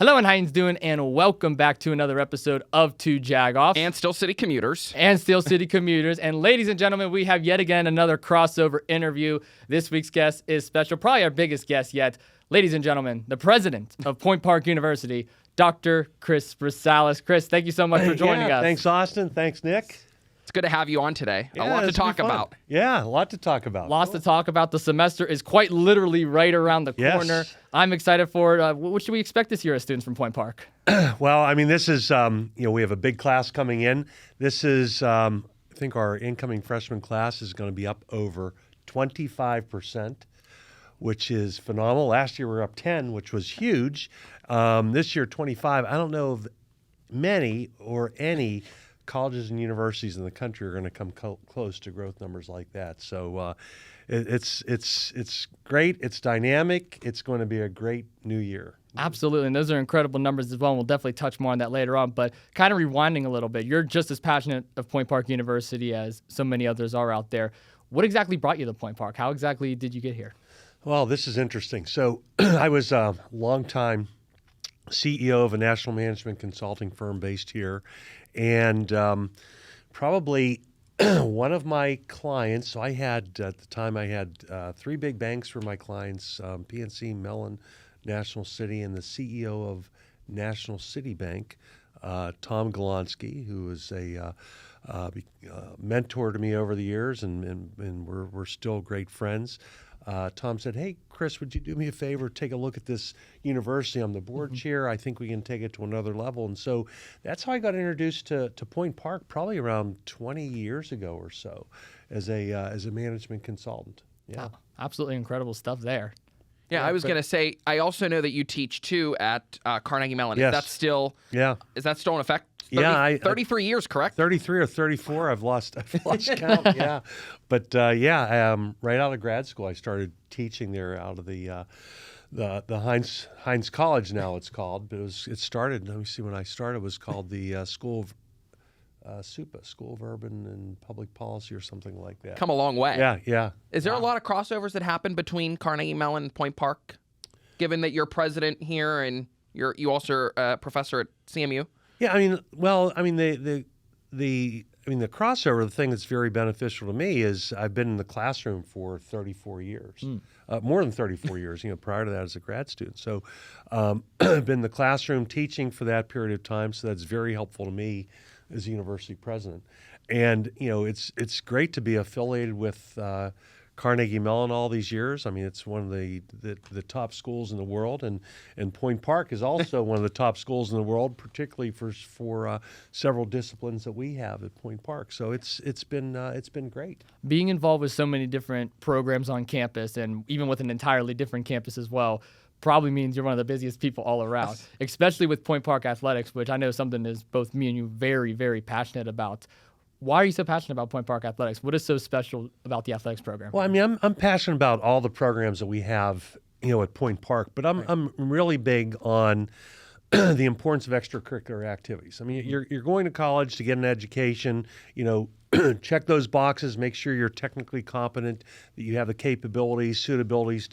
Hello, and how you doing? And welcome back to another episode of Two Jagoffs. And Steel City Commuters. And Steel City Commuters. And ladies and gentlemen, we have yet again another crossover interview. This week's guest is special, probably our biggest guest yet. Ladies and gentlemen, the president of Point Park University, Dr. Chris Brussalis. Chris, thank you so much for joining us. Thanks, Austin. Thanks, Nick. It's good to have you on today. Yeah, a lot to talk about. Yeah, a lot to talk about. Lots to talk about. The semester is quite literally right around the corner. Yes. I'm excited for it. What should we expect this year as students from Point Park? Well, I mean, this is, we have a big class coming in. This is, I think our incoming freshman class is going to be up over 25%, which is phenomenal. Last year we were up 10, which was huge. This year, 25. I don't know if many or any colleges and universities in the country are going to come close to growth numbers like that. So it's great. It's dynamic. It's going to be a great new year. Absolutely, and those are incredible numbers as well, and we'll definitely touch more on that later on. But kind of rewinding a little bit, you're just as passionate of Point Park University as so many others are out there. What exactly brought you to Point Park? How exactly did you get here? Well, this is interesting. So I was a longtime CEO of a national management consulting firm based here. And probably one of my clients, so I had, at the time, I had three big banks for my clients, PNC, Mellon, National City, and the CEO of National City Bank, Tom Golonsky, who was a mentor to me over the years, and we're still great friends. Tom said, "Hey, Chris, would you do me a favor? Take a look at this university. I'm the board chair. I think we can take it to another level." And so that's how I got introduced to Point Park, probably around 20 years ago or so, as a management consultant. Yeah, Absolutely incredible stuff there. Yeah, I was going to say, I also know that you teach too at Carnegie Mellon. Yes. Is that still in effect? 33 years, correct? 33 or 34. I've lost count. Yeah, but right out of grad school, I started teaching there out of the Heinz College now it's called, but it started. Let me see, when I started, it was called the School of SUPA, School of Urban and Public Policy, or something like that. Come a long way. Yeah. Is there a lot of crossovers that happen between Carnegie Mellon and Point Park, given that you're president here and you also are a professor at CMU? Yeah, the crossover, the thing that's very beneficial to me is I've been in the classroom for 34 years, more than 34 years, prior to that as a grad student. So I've been in the classroom teaching for that period of time, so that's very helpful to me as a university president. And, it's great to be affiliated with Carnegie Mellon all these years. I mean, it's one of the top schools in the world, and Point Park is also one of the top schools in the world, particularly for several disciplines that we have at Point Park. So it's been great. Being involved with so many different programs on campus, and even with an entirely different campus as well, probably means you're one of the busiest people all around, especially with Point Park athletics, which I know something is both me and you very, very passionate about. Why are you so passionate about Point Park athletics? What is so special about the athletics program? Well, I'm passionate about all the programs that we have, at Point Park, but I'm really big on the importance of extracurricular activities. I mean, you're going to college to get an education, check those boxes, make sure you're technically competent, that you have the capabilities, suitabilities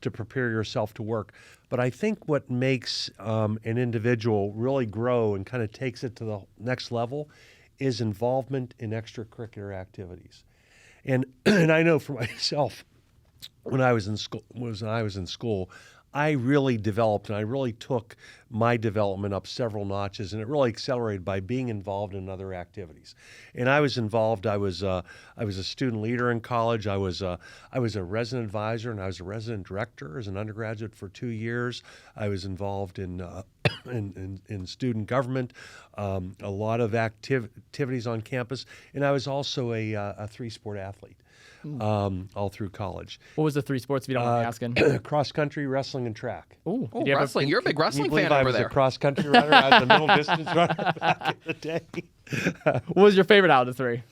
to prepare yourself to work. But I think what makes an individual really grow and kind of takes it to the next level is involvement in extracurricular activities. And I know for myself, when I was in school, I really developed and I really took my development up several notches, and it really accelerated by being involved in other activities. And I was involved. I was a student leader in college. I was a resident advisor, and I was a resident director as an undergraduate for 2 years. I was involved in student government, a lot of activities on campus, and I was also a 3-sport athlete. All through college. What was the 3 sports, if you don't mind me asking? Cross country, wrestling, and track. Oh, wrestling. You're a big wrestling fan over there. I was a cross country runner. I was a middle distance runner back in the day. What was your favorite out of the 3?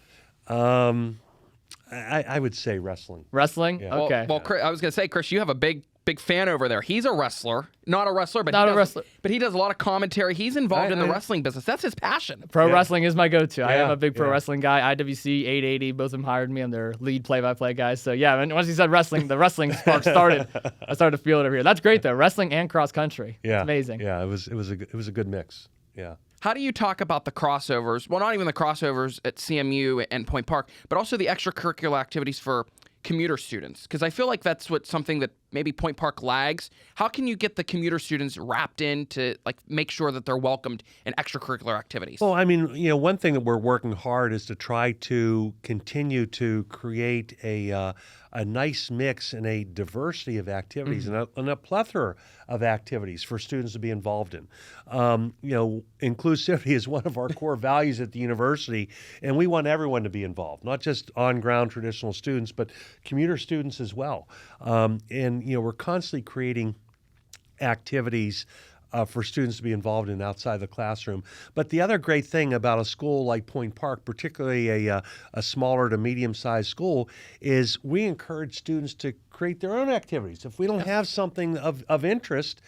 I would say wrestling. Wrestling? Yeah. Okay. Well, Chris, I was going to say, Chris, you have a big big fan over there. He's a wrestler, not a wrestler, but But he does a lot of commentary. He's involved in the wrestling business. That's his passion. Pro wrestling is my go-to. I am a big pro wrestling guy. IWC, 880, both of them hired me. I'm their lead play-by-play guys. So yeah, and once he said wrestling, the wrestling spark started. I started to feel it over here. That's great though. Wrestling and cross country. Yeah, it's amazing. Yeah, it was a good mix. Yeah. How do you talk about the crossovers? Well, not even the crossovers at CMU and Point Park, but also the extracurricular activities for commuter students, because I feel like that's something that maybe Point Park lags. How can you get the commuter students wrapped in to like make sure that they're welcomed in extracurricular activities? Well, I mean, one thing that we're working hard is to try to continue to create a nice mix and a diversity of activities and a plethora of activities for students to be involved in. Inclusivity is one of our core values at the university, and we want everyone to be involved, not just on-ground traditional students, but commuter students as well. We're constantly creating activities for students to be involved in outside the classroom. But the other great thing about a school like Point Park, particularly a smaller to medium-sized school, is we encourage students to create their own activities. If we don't have something of interest,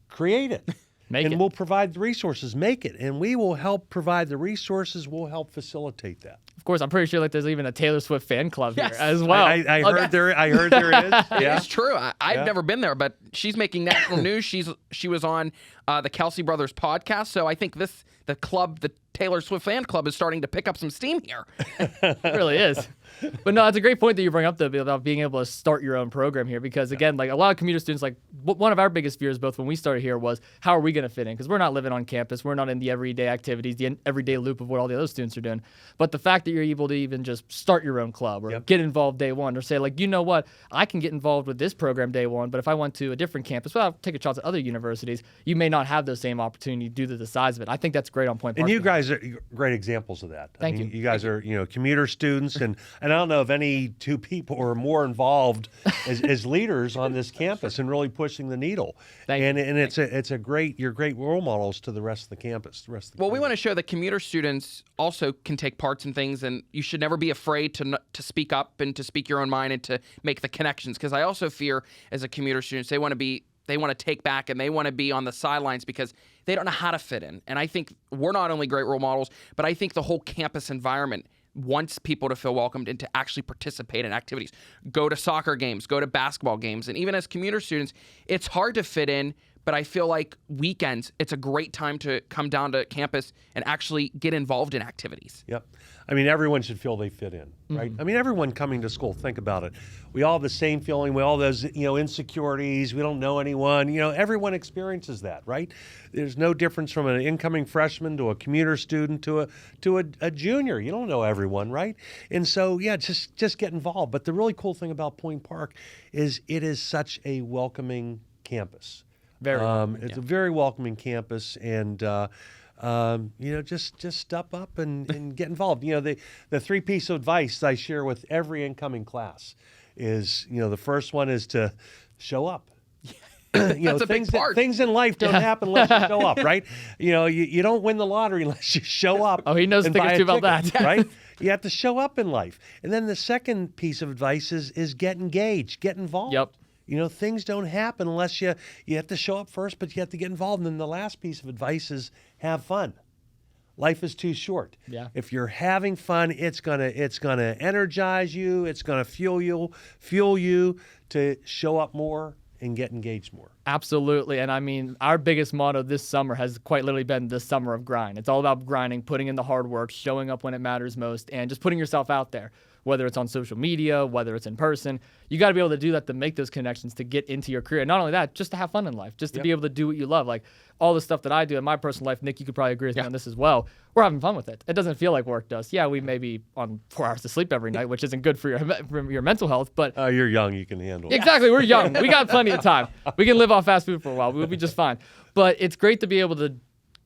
create it. We'll provide the resources. Make it. And we will help provide the resources. We'll help facilitate that. Of course, I'm pretty sure like there's even a Taylor Swift fan club here as well. I heard there is. Yeah. It's true. I've never been there, but she's making national news. She was on the Kelsey Brothers podcast. So I think the Taylor Swift fan club is starting to pick up some steam here. It really is. But no, it's a great point that you bring up, though, about being able to start your own program here. Because, again, like a lot of commuter students, like one of our biggest fears, both when we started here, was how are we going to fit in? Because we're not living on campus. We're not in the everyday activities, the everyday loop of what all the other students are doing. But the fact that you're able to even just start your own club or get involved day one or say, like, you know what, I can get involved with this program day one, but if I went to a different campus, well, I'll take a shot at other universities, you may not have those same opportunities due to the size of it. I think that's great on Point Park. And you guys are great examples of that. Thank you. You guys are, commuter students, and I don't know if any two people are more involved as leaders on this campus and really pushing the needle. And you're great role models to the rest of the campus. Well, we want to show that commuter students also can take parts in things, and you should never be afraid to speak up and to speak your own mind and to make the connections. Because I also fear, as a commuter student, they want to take back and they want to be on the sidelines because they don't know how to fit in. And I think we're not only great role models, but I think the whole campus environment wants people to feel welcomed and to actually participate in activities. Go to soccer games, go to basketball games. And even as commuter students, it's hard to fit in, but I feel like weekends, it's a great time to come down to campus and actually get involved in activities. Yep. I mean, everyone should feel they fit in, right? I mean, everyone coming to school, think about it. We all have the same feeling. We all have those, insecurities. We don't know anyone. Everyone experiences that, right? There's no difference from an incoming freshman to a commuter student to a junior. You don't know everyone, right? And so, just get involved. But the really cool thing about Point Park is it is such a welcoming campus. Very welcoming, it's a very welcoming campus, and just step up and get involved. The three piece of advice I share with every incoming class is, the first one is to show up. That's a big part. Things in life don't happen unless you show up, right? You don't win the lottery unless you show up. Oh, he knows a thing or two about that, right? You have to show up in life. And then the second piece of advice is get engaged, get involved. Yep. Things don't happen unless you have to show up first, but you have to get involved. And then the last piece of advice is have fun. Life is too short. Yeah. If you're having fun, it's gonna energize you. It's gonna fuel you to show up more and get engaged more. Absolutely. And I mean, our biggest motto this summer has quite literally been the summer of grind. It's all about grinding, putting in the hard work, showing up when it matters most, and just putting yourself out there. Whether it's on social media, whether it's in person, you got to be able to do that to make those connections, to get into your career. And not only that, just to have fun in life, just to be able to do what you love. Like all the stuff that I do in my personal life, Nick, you could probably agree with me on this as well. We're having fun with it. It doesn't feel like work does. Yeah, we may be on 4 hours of sleep every night, which isn't good for your mental health. But you're young, you can handle it. Exactly, we're young. We got plenty of time. We can live off fast food for a while. We'll be just fine. But it's great to be able to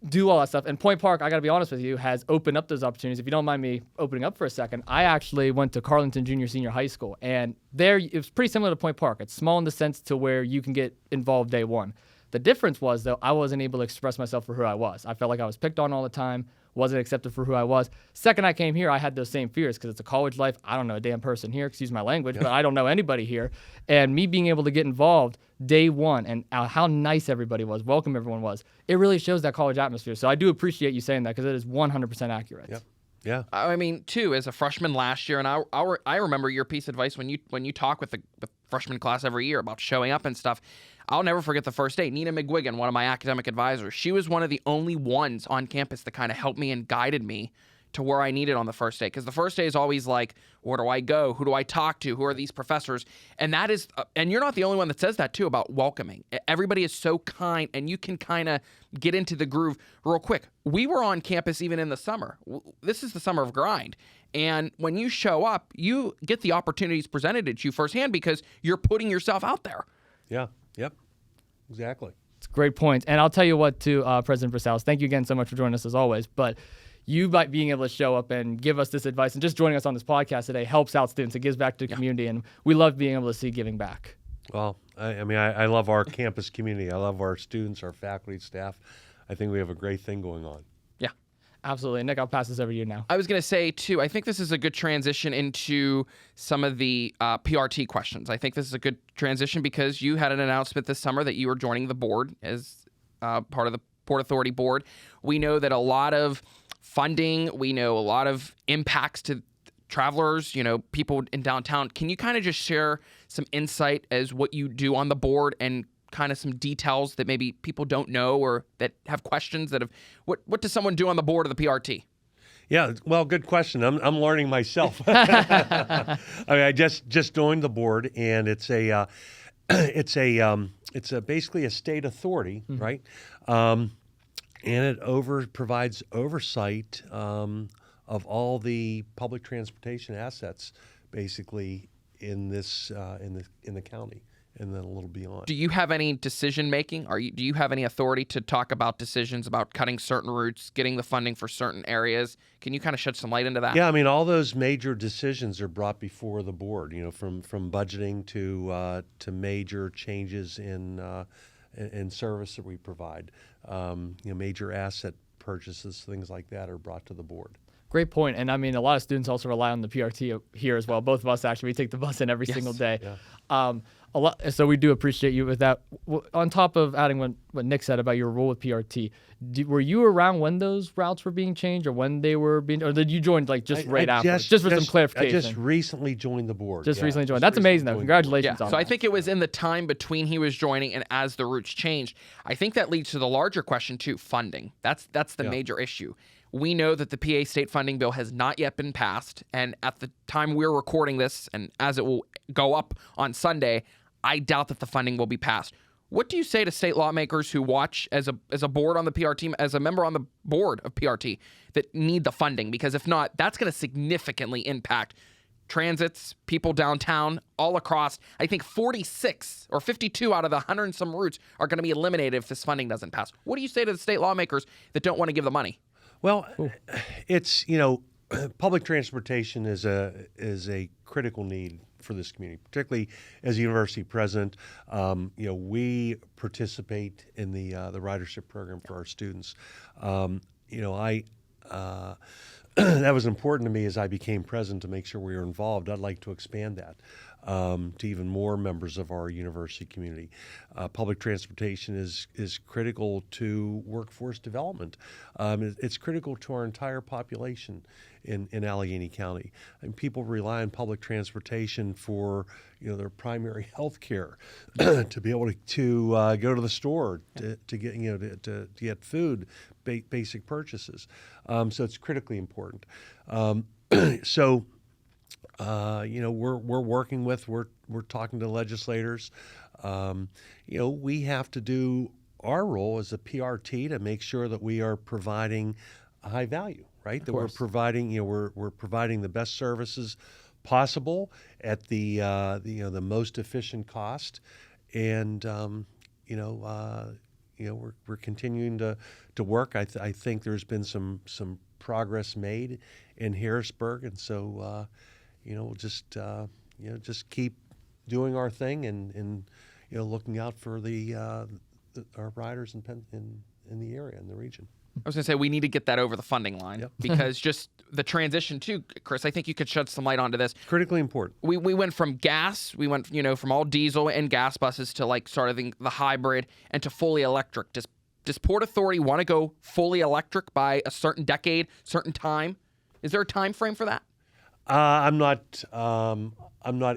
do all that stuff. And Point Park, I got to be honest with you, has opened up those opportunities. If you don't mind me opening up for a second, I actually went to Carleton Junior Senior High School, and there it was pretty similar to Point Park. It's small in the sense to where you can get involved day one. The difference was, though, I wasn't able to express myself for who I was. I felt like I was picked on all the time, wasn't accepted for who I was. Second I came here, I had those same fears because it's a college life. I don't know a damn person here, excuse my language, but I don't know anybody here. And me being able to get involved day one and how nice everybody was, welcome everyone was, it really shows that college atmosphere. So I do appreciate you saying that because it is 100% accurate. Yep. Yeah. I mean, too, as a freshman last year, and I remember your piece of advice when you talk with the freshman class every year about showing up and stuff. I'll never forget the first day. Nina McGuigan, one of my academic advisors, she was one of the only ones on campus that kind of helped me and guided me to where I needed on the first day. Because the first day is always like, where do I go? Who do I talk to? Who are these professors? And that is, and you're not the only one that says that too about welcoming. Everybody is so kind, and you can kind of get into the groove real quick. We were on campus even in the summer. This is the summer of grind. And when you show up, you get the opportunities presented at you firsthand because you're putting yourself out there. Yeah. Yep. Exactly. It's a great point. And I'll tell you what, too, President Brussalis, thank you again so much for joining us as always. But you, by being able to show up and give us this advice and just joining us on this podcast today, helps out students. It gives back to the community. And we love being able to see giving back. Well, I love our campus community. I love our students, our faculty, staff. I think we have a great thing going on. Yeah. Absolutely. Nick, I'll pass this over to you now. I was going to say, too, I think this is a good transition into some of the PRT questions. I think this is a good transition because you had an announcement this summer that you were joining the board as part of the Port Authority board. We know that a lot of funding, we know a lot of impacts to travelers, people in downtown. Can you kind of just share some insight as what you do on the board and kind of some details that maybe people don't know or that have questions that have, what does someone do on the board of the PRT? Yeah, well, good question. I'm learning myself. I just joined the board, and it's basically a state authority, right? And it provides oversight of all the public transportation assets, basically in the county. And then a little beyond. Do you have any decision making? Do you have any authority to talk about decisions about cutting certain routes, getting the funding for certain areas? Can you kind of shed some light into that? Yeah, all those major decisions are brought before the board. From budgeting to major changes in service that we provide. Major asset purchases, things like that, are brought to the board. Great point. And a lot of students also rely on the PRT here as well. Both of us, actually, we take the bus in every single day. Yeah. So we do appreciate you with that. On top of adding what Nick said about your role with PRT, were you around when those routes were being changed, or when they were being, or did you join right after? Just for some clarification. I just recently joined the board. Recently joined. That's amazing, though. Congratulations on that. So I think it was in the time between he was joining and as the routes changed. I think that leads to the larger question too: funding. That's the major issue. We know that the PA state funding bill has not yet been passed, and at the time we're recording this, and as it will go up on Sunday, I doubt that the funding will be passed. What do you say to state lawmakers who watch as a board on the PRT, as a member on the board of PRT, that need the funding? Because if not, that's going to significantly impact transits, people downtown, all across. I think 46 or 52 out of the 100 and some routes are going to be eliminated if this funding doesn't pass. What do you say to the state lawmakers that don't want to give the money? Well, it's, public transportation is a critical need for this community, particularly as a university president. We participate in the ridership program for our students. That was important to me as I became president to make sure we were involved. I'd like to expand that to even more members of our university community. Public transportation is critical to workforce development. It's critical to our entire population in Allegheny County. And people rely on public transportation for their primary health care, to be able to go to the store, to get to get food, basic purchases. So it's critically important. We're working with, we're talking to legislators. We have to do our role as a PRT to make sure that we are providing high value, right? That we're providing, we're providing the best services possible at the most efficient cost, and we're continuing to work. I think there's been some progress made in Harrisburg, and so we'll just keep doing our thing and looking out for the our riders in the area, in the region. I was going to say we need to get that over the funding line Yep. because just the transition too, Chris, I think you could shed some light onto this. Critically important. We went from gas, we went, from all diesel and gas buses to like sort of the hybrid and to fully electric. Does Port Authority want to go fully electric by a certain decade, certain time? Is there a time frame for that? I'm not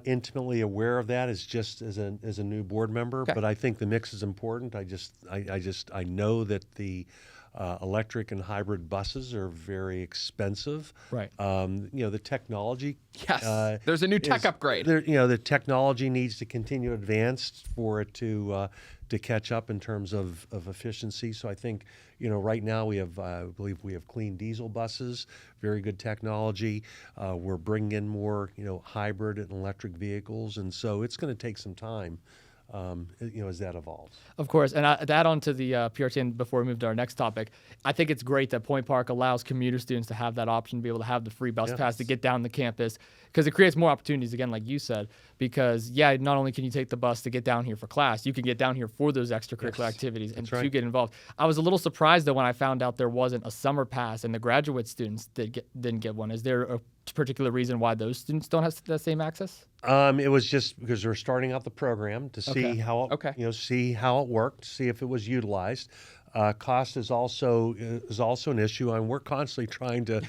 intimately aware of that as just as a new board member, Okay. but I think the mix is important. I know that the electric and hybrid buses are very expensive. Right. The technology. Yes. There's a new tech upgrade. The technology needs to continue to advance for it to catch up in terms of efficiency. So I think, right now we have, I believe we have clean diesel buses, very good technology. We're bringing in more, hybrid and electric vehicles, and so it's going to take some time. As that evolves. Of course, and to add on to the PRT, and before we move to our next topic, I think it's great that Point Park allows commuter students to have that option, to be able to have the free bus pass to get down the campus, because it creates more opportunities, again, like you said, because, not only can you take the bus to get down here for class, you can get down here for those extracurricular activities and to get involved. I was a little surprised, though, when I found out there wasn't a summer pass and the graduate students didn't get one. Is there a particular reason why those students don't have the same access? It was just because we're starting out the program to see how see how it worked, see if it was utilized. Cost is also an issue, and we're constantly trying to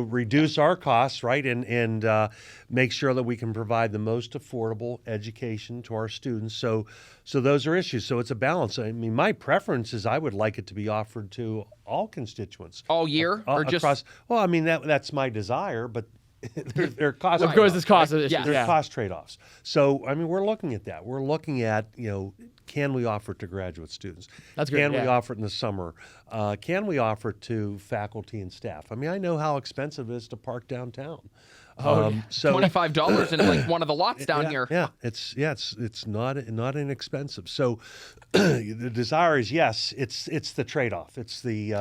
reduce our costs, right, and make sure that we can provide the most affordable education to our students. So those are issues. So it's a balance. I mean, my preference is I would like it to be offered to all constituents All year or just across. Well, I mean that's my desire, but there are cost. Of course, it's cost issues. Yeah. There are cost trade-offs. So, I mean, we're looking at that. We're looking at, can we offer it to graduate students? That's great, Can we yeah. offer it in the summer? Can we offer it to faculty and staff? I mean, I know how expensive it is to park downtown. So $25 in like one of the lots down here. Yeah, it's not inexpensive. So the desire is, yes, it's the trade-off. It's the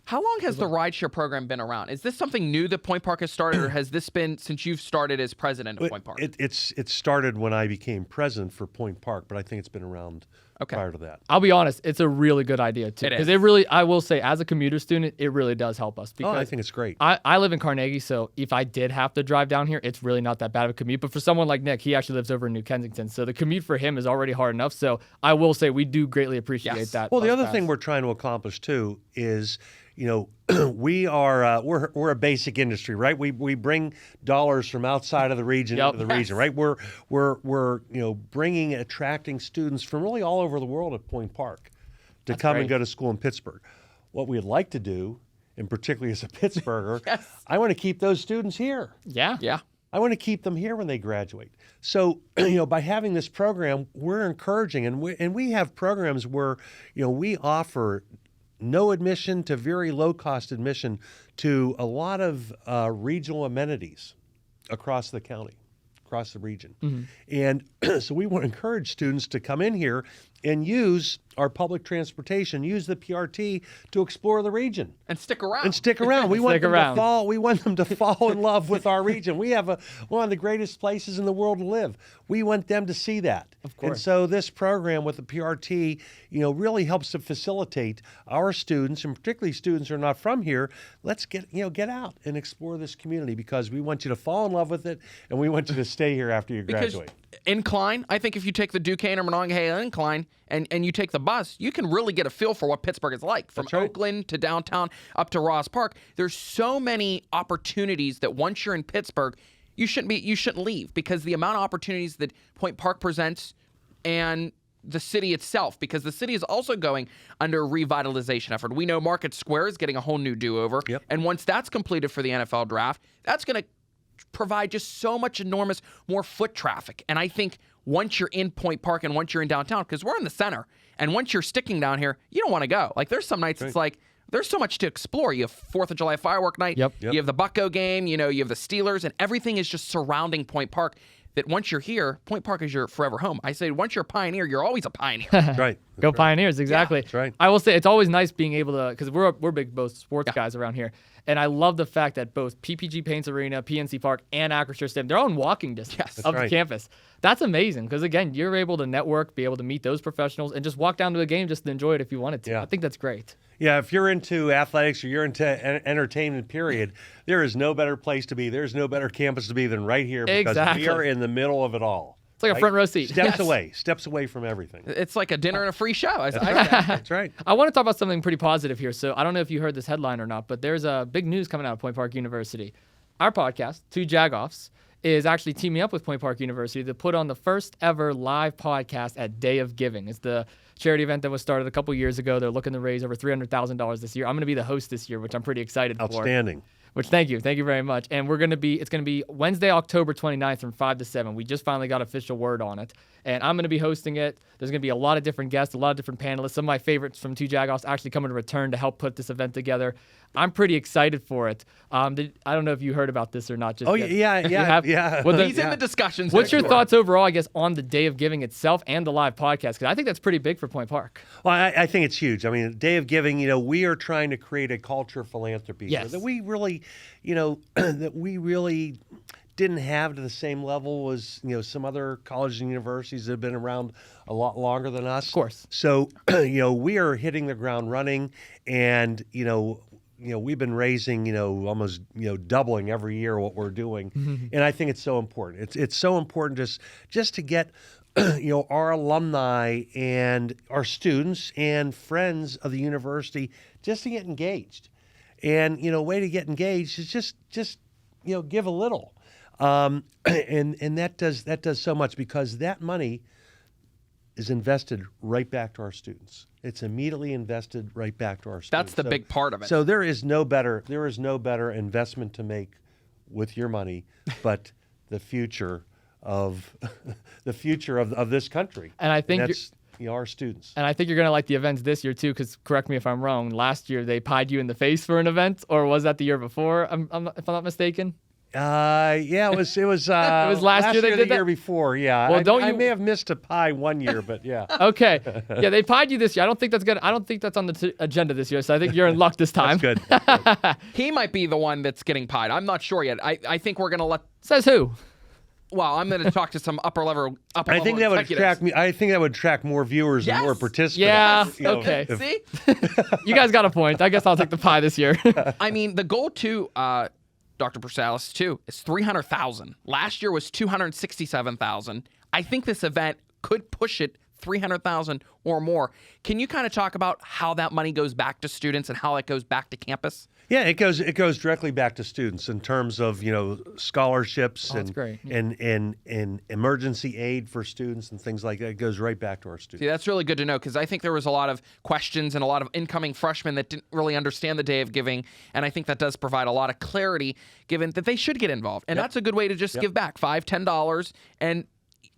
How long has the rideshare program been around? Is this something new that Point Park has started, or has this been since you've started as president of Point Park? It started when I became president for Point Park, but I think it's been around prior to that. I'll be honest, it's a really good idea, too. It is. Because I will say, as a commuter student, it really does help us. Because I think it's great. I live in Carnegie, so if I did have to drive down here, it's really not that bad of a commute. But for someone like Nick, he actually lives over in New Kensington, so the commute for him is already hard enough. So I will say we do greatly appreciate that. Well, the bus other pass. thing we're trying to accomplish too is, we are we're a basic industry, right? We bring dollars from outside of the region into the region, right? We're attracting students from really all over the world at Point Park to come and go to school in Pittsburgh. What we'd like to do, and particularly as a Pittsburgher, I want to keep those students here. Yeah. I want to keep them here when they graduate. So, by having this program, we're encouraging, and we have programs where, we offer no admission to very low-cost admission to a lot of regional amenities across the county, across the region. Mm-hmm. And so we want to encourage students to come in here and use our public transportation, use the PRT to explore the region. And stick around. We want them to fall in love with our region. We have one of the greatest places in the world to live. We want them to see that. Of course. And so this program with the PRT, really helps to facilitate our students, and particularly students who are not from here. Let's get out and explore this community, because we want you to fall in love with it, and we want you to stay here after you graduate. Incline, I think if you take the Duquesne or Monongahela Incline and you take the bus, you can really get a feel for what Pittsburgh is like. From Oakland to downtown up to Ross Park. There's so many opportunities that once you're in Pittsburgh, you shouldn't leave, because the amount of opportunities that Point Park presents, and the city itself, because the city is also going under a revitalization effort. We know Market Square is getting a whole new do-over. Yep. And once that's completed for the NFL draft, that's going to provide just so much enormous more foot traffic. And I think once you're in Point Park and once you're in downtown, because we're in the center, and once you're sticking down here, you don't want to go. Like, there's some nights it's like, there's so much to explore. You have 4th of July firework night. Yep. You have the Bucko game. You have the Steelers, and everything is just surrounding Point Park. That once you're here, Point Park is your forever home. I say once you're a pioneer, you're always a pioneer. Right. Go Pioneers, exactly. That's right. I will say it's always nice being able to, because we're big both sports guys around here, and I love the fact that both PPG Paints Arena, PNC Park, and Acrisure Stadium, they're all in walking distance of the campus. That's amazing because, again, you're able to network, be able to meet those professionals, and just walk down to a game just to enjoy it if you wanted to. Yeah. I think that's great. Yeah, if you're into athletics or you're into entertainment, period, there is no better place to be. There's no better campus to be than right here because Exactly. we are in the middle of it all. It's like a front row seat. Steps away from everything. It's like a dinner and a free show. That's right. I want to talk about something pretty positive here. So I don't know if you heard this headline or not, but there's a big news coming out of Point Park University. Our podcast, Two Jagoffs, is actually teaming up with Point Park University to put on the first ever live podcast at Day of Giving. It's the charity event that was started a couple years ago. They're looking to raise over $300,000 this year. I'm going to be the host this year, which I'm pretty excited for. Outstanding. Which, thank you very much. And it's going to be Wednesday, October 29th from 5 to 7. We just finally got official word on it. And I'm going to be hosting it. There's going to be a lot of different guests, a lot of different panelists. Some of my favorites from Two Jagoffs actually coming to return to help put this event together. I'm pretty excited for it. I don't know if you heard about this or not. Just yet. Yeah. He's in the discussions. What's your thoughts overall, I guess, on the Day of Giving itself and the live podcast? Because I think that's pretty big for Point Park. Well, I think it's huge. I mean, Day of Giving, we are trying to create a culture of philanthropy here Yes. that we really, that we really didn't have to the same level as, some other colleges and universities that have been around a lot longer than us. Of course. So, we are hitting the ground running and, we've been raising, almost, doubling every year what we're doing. Mm-hmm. And I think it's so important. It's so important just to get, our alumni and our students and friends of the university just to get engaged. And, a way to get engaged is just give a little. And that does so much because that money is invested right back to our students. It's immediately invested right back to our students. That's the big part of it. So there is no better investment to make with your money, but the future of this country. And I think that's our students. And I think you're going to like the events this year, too, because correct me if I'm wrong. Last year, they pied you in the face for an event, or was that the year before, if I'm not mistaken? It was. It was last year they did the that? year before. Yeah. Well, I may have missed a pie one year, but yeah. Okay. Yeah, they pied you this year. I don't think that's on the agenda this year, so I think you're in luck this time. That's good. He might be the one that's getting pied. I'm not sure yet. I think we're going to let... Says who? Well, I'm going to talk to some upper level I think that would attract me. I think that would attract more viewers and more participants. Yeah. Okay. See? You guys got a point. I guess I'll take the pie this year. I mean, the goal too, Dr. Brussalis, too, is $300,000. Last year was $267,000. I think this event could push it $300,000 or more. Can you kind of talk about how that money goes back to students and how it goes back to campus? Yeah, it goes directly back to students in terms of scholarships that's great. and emergency aid for students and things like that. It goes right back to our students. See, that's really good to know because I think there was a lot of questions and a lot of incoming freshmen that didn't really understand the Day of Giving, and I think that does provide a lot of clarity given that they should get involved. And that's a good way to just give back $5, $10 and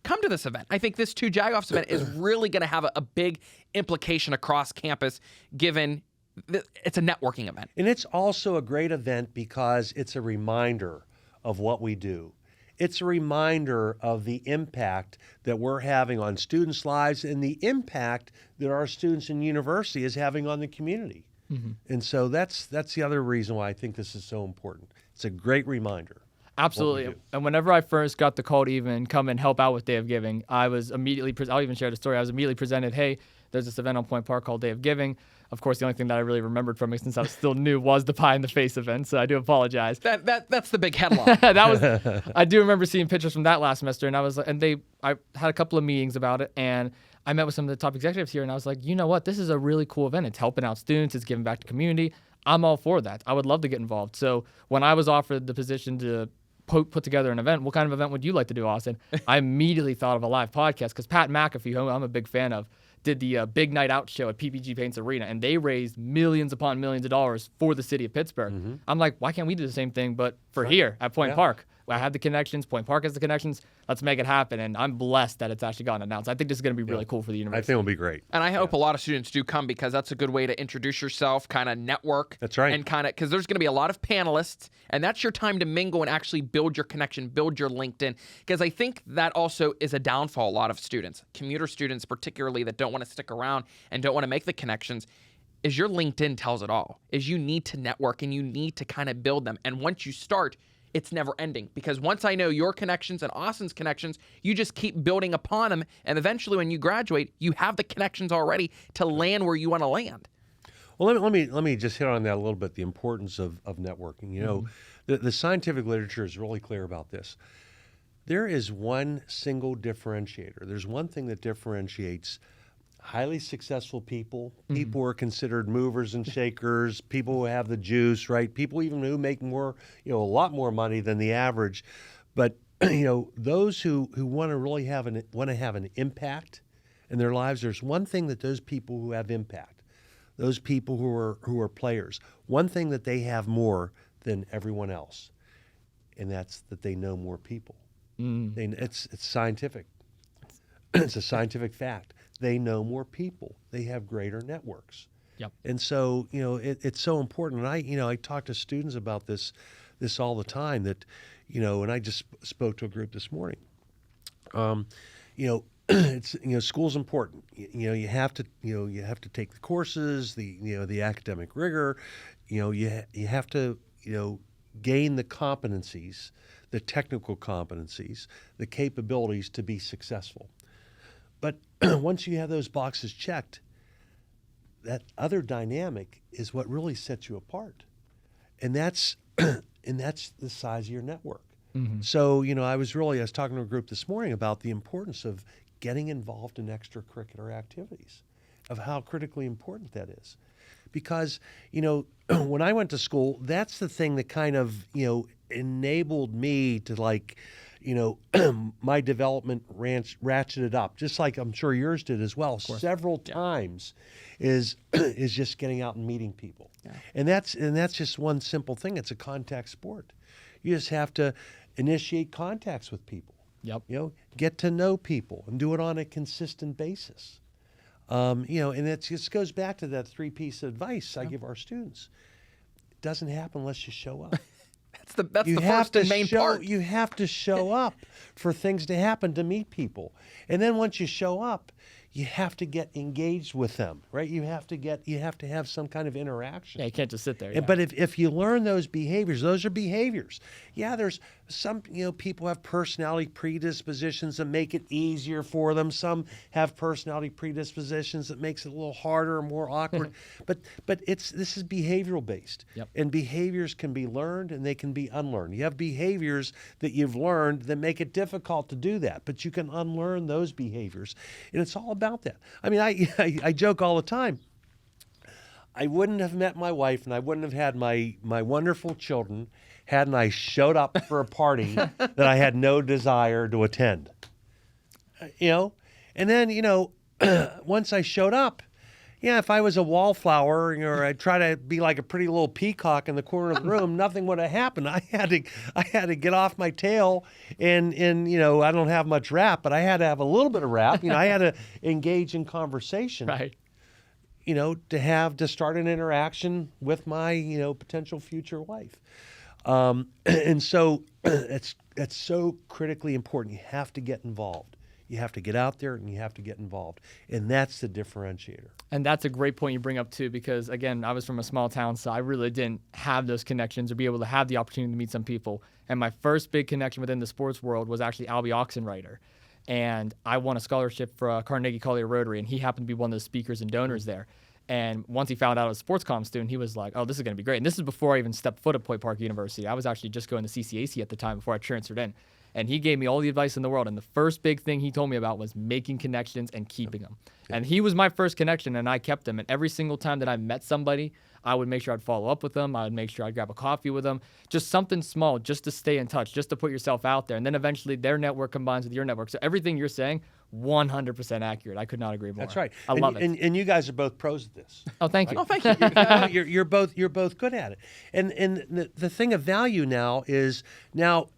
come to this event. I think this Two Jagoffs event is really going to have a big implication across campus given it's a networking event. And it's also a great event because it's a reminder of what we do. It's a reminder of the impact that we're having on students' lives and the impact that our students in university is having on the community. Mm-hmm. And so that's the other reason why I think this is so important. It's a great reminder. Absolutely. And whenever I first got the call to even come and help out with Day of Giving, I was immediately, I'll even share the story, I was immediately presented, hey, there's this event on Point Park called Day of Giving. Of course, the only thing that I really remembered from it since I was still new was the pie in the face event, so I do apologize. That's the big headline. I do remember seeing pictures from that last semester, and I had a couple of meetings about it, and I met with some of the top executives here, and I was like, you know what, this is a really cool event. It's helping out students, it's giving back to community. I'm all for that. I would love to get involved. So when I was offered the position to put together an event, what kind of event would you like to do, Austin? I immediately thought of a live podcast because Pat McAfee, who I'm a big fan of, did the Big Night Out show at PPG Paints Arena, and they raised millions upon millions of dollars for the city of Pittsburgh. Mm-hmm. I'm like, why can't we do the same thing, but for here at Point Park? I have the connections. Point Park has the connections. Let's make it happen. And I'm blessed that it's actually gotten announced. I think this is going to be really cool for the university. I think it'll be great. And I hope a lot of students do come because that's a good way to introduce yourself, kind of network. That's right. And kind of, because there's going to be a lot of panelists, and that's your time to mingle and actually build your connection, build your LinkedIn. Because I think that also is a downfall, a lot of students, commuter students particularly, that don't want to stick around and don't want to make the connections, is your LinkedIn tells it all, is you need to network and you need to kind of build them. And once you start, it's never ending, because once I know your connections and Austin's connections, you just keep building upon them. And eventually when you graduate, you have the connections already to land where you want to land. Well, let me just hit on that a little bit, the importance of networking. You know, the scientific literature is really clear about this. There is one single differentiator. There's one thing that differentiates highly successful people, people who are considered movers and shakers, people who have the juice, right? People even who make more, a lot more money than the average. But, those who want to really have an impact in their lives, there's one thing that those people who have impact, those people who are players, one thing that they have more than everyone else, and that's that they know more people. It's scientific. It's a scientific fact. They know more people. They have greater networks. Yep. And so, it's so important. And I talk to students about this all the time that, and I just spoke to a group this morning. It's, school's important. You have to take the courses, the academic rigor, you have to, gain the competencies, the technical competencies, the capabilities to be successful. But once you have those boxes checked, that other dynamic is what really sets you apart. And that's the size of your network. So, I was talking to a group this morning about the importance of getting involved in extracurricular activities, of how critically important that is. Because, when I went to school, that's the thing that kind of, enabled me to my development ratcheted up, just like I'm sure yours did as well, several times, is just getting out and meeting people. Yeah. And that's just one simple thing. It's a contact sport. You just have to initiate contacts with people. Yep. Get to know people and do it on a consistent basis. And it just goes back to that 3-piece advice I give our students. It doesn't happen unless you show up. That's the first and main part. You have to show up for things to happen, to meet people. And then once you show up, you have to get engaged with them, right? You have to have some kind of interaction. Yeah, you can't just sit there. Yeah. But if you learn those behaviors, those are behaviors. Yeah, there's some, people have personality predispositions that make it easier for them. Some have personality predispositions that makes it a little harder or more awkward. but this is behavioral based. Yep. And behaviors can be learned and they can be unlearned. You have behaviors that you've learned that make it difficult to do that, but you can unlearn those behaviors. And it's all about that. I mean, I joke all the time. I wouldn't have met my wife and I wouldn't have had my wonderful children hadn't I showed up for a party that I had no desire to attend. And then, once I showed up, if I was a wallflower or I'd try to be like a pretty little peacock in the corner of the room, nothing would have happened. I had to get off my tail and I don't have much rap, but I had to have a little bit of rap. I had to engage in conversation. Right. To start an interaction with my, potential future wife. And so it's so critically important. You have to get involved. You have to get out there and you have to get involved. And that's the differentiator. And that's a great point you bring up too, because again, I was from a small town, so I really didn't have those connections or be able to have the opportunity to meet some people. And my first big connection within the sports world was actually Albie Oxenreiter. And I won a scholarship for Carnegie Collier Rotary, and he happened to be one of the speakers and donors there. And once he found out I was a sports comm student, he was like, oh, this is going to be great. And this is before I even stepped foot at Point Park University. I was actually just going to CCAC at the time before I transferred in. And he gave me all the advice in the world. And the first big thing he told me about was making connections and keeping them. Yeah. And he was my first connection, and I kept them. And every single time that I met somebody, I would make sure I'd follow up with them. I would make sure I'd grab a coffee with them. Just something small, just to stay in touch, just to put yourself out there. And then eventually their network combines with your network. So everything you're saying, 100% accurate. I could not agree more. That's right. I love it. And you guys are both pros at this. Oh, thank you. Oh, thank you. You're both good at it. And the thing of value now is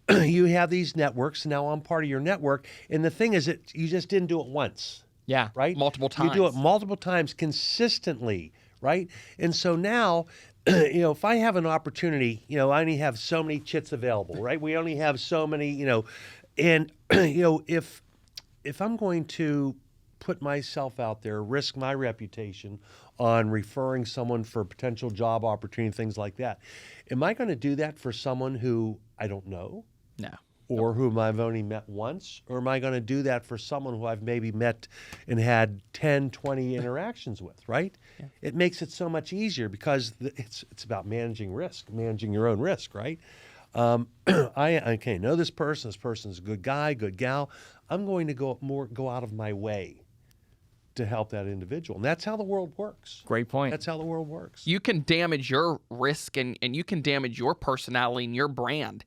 you have these networks. Now I'm part of your network. And the thing is that you just didn't do it once. Yeah. Right? Multiple times. You do it multiple times consistently. Right? And so now, if I have an opportunity, I only have so many chits available. Right? We only have so many, and if I'm going to put myself out there, risk my reputation on referring someone for potential job opportunity, things like that. Am I going to do that for someone who I don't know? No. Or whom I've only met once? Or am I going to do that for someone who I've maybe met and had 10, 20 interactions with, right? Yeah. It makes it so much easier because it's about managing risk, managing your own risk, right? I know this person's a good guy, good gal. I'm going to go out of my way to help that individual. And that's how the world works. Great point. That's how the world works. You can damage your risk and you can damage your personality and your brand